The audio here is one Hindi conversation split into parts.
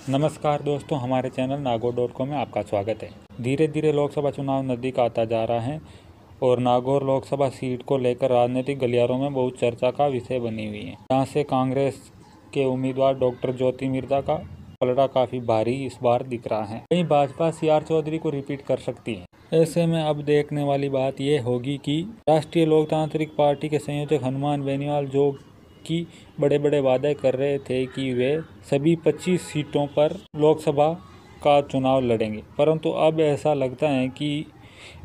नमस्कार दोस्तों, हमारे चैनल नागौर.com में आपका स्वागत है। धीरे धीरे लोकसभा चुनाव नज़दीक आता जा रहा है और नागौर लोकसभा सीट को लेकर राजनीतिक गलियारों में बहुत चर्चा का विषय बनी हुई है। यहाँ से कांग्रेस के उम्मीदवार डॉक्टर ज्योति मिर्धा का पलड़ा काफ़ी भारी इस बार दिख रहा है। वहीं भाजपा CR चौधरी को रिपीट कर सकती है। ऐसे में अब देखने वाली बात यह होगी कि राष्ट्रीय लोकतांत्रिक पार्टी के संयोजक हनुमान बेनीवाल जो कि बड़े बड़े वादे कर रहे थे कि वे सभी 25 सीटों पर लोकसभा का चुनाव लड़ेंगे, परंतु अब ऐसा लगता है कि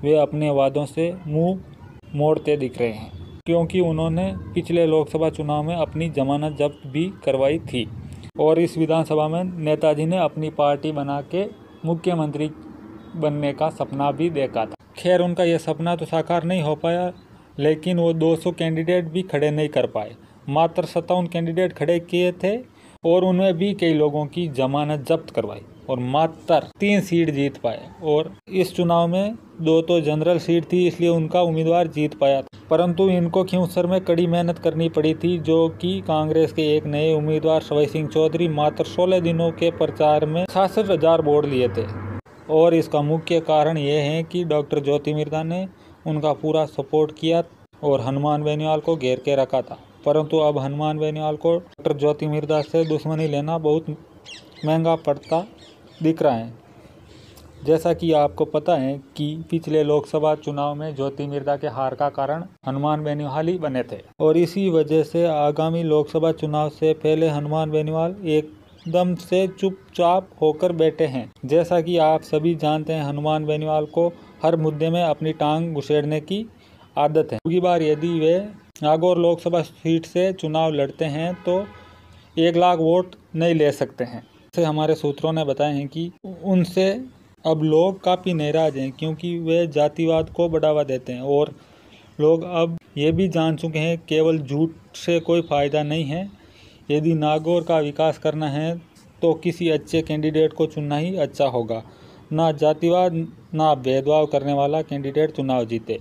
वे अपने वादों से मुंह मोड़ते दिख रहे हैं, क्योंकि उन्होंने पिछले लोकसभा चुनाव में अपनी जमानत जब्त भी करवाई थी और इस विधानसभा में नेताजी ने अपनी पार्टी बना के मुख्यमंत्री बनने का सपना भी देखा था। खैर, उनका यह सपना तो साकार नहीं हो पाया, लेकिन वो 200 कैंडिडेट भी खड़े नहीं कर पाए। मात्र 57 कैंडिडेट खड़े किए थे और उनमें भी कई लोगों की जमानत जब्त करवाई और मात्र 3 सीट जीत पाए। और इस चुनाव में 2 तो जनरल सीट थी, इसलिए उनका उम्मीदवार जीत पाया था, परंतु इनको खिंवसर में कड़ी मेहनत करनी पड़ी थी, जो कि कांग्रेस के एक नए उम्मीदवार शवई सिंह चौधरी मात्र 16 दिनों के प्रचार में 66,000 वोट लिए थे। और इसका मुख्य कारण यह है कि डॉक्टर ज्योति मिर्धा ने उनका पूरा सपोर्ट किया और हनुमान बेनीवाल को घेर के रखा था। परंतु अब हनुमान बेनीवाल को डॉक्टर ज्योति मिर्धा से दुश्मनी लेना बहुत महंगा पड़ता दिख रहा है। जैसा कि आपको पता है कि पिछले लोकसभा चुनाव में ज्योति मिर्धा के हार का कारण हनुमान बेनीवाल ही बने थे और इसी वजह से आगामी लोकसभा चुनाव से पहले हनुमान बेनीवाल एकदम से चुपचाप होकर बैठे हैं। जैसा कि आप सभी जानते हैं, हनुमान बेनीवाल को हर मुद्दे में अपनी टांग घुसेड़ने की आदत है। अगली बार यदि वे नागौर लोकसभा सीट से चुनाव लड़ते हैं तो 1 लाख वोट नहीं ले सकते हैं। से हमारे सूत्रों ने बताया है कि उनसे अब लोग काफ़ी नाराज हैं, क्योंकि वे जातिवाद को बढ़ावा देते हैं और लोग अब ये भी जान चुके हैं केवल झूठ से कोई फ़ायदा नहीं है। यदि नागौर का विकास करना है तो किसी अच्छे कैंडिडेट को चुनना ही अच्छा होगा। ना जातिवाद ना भेदभाव करने वाला कैंडिडेट चुनाव जीते।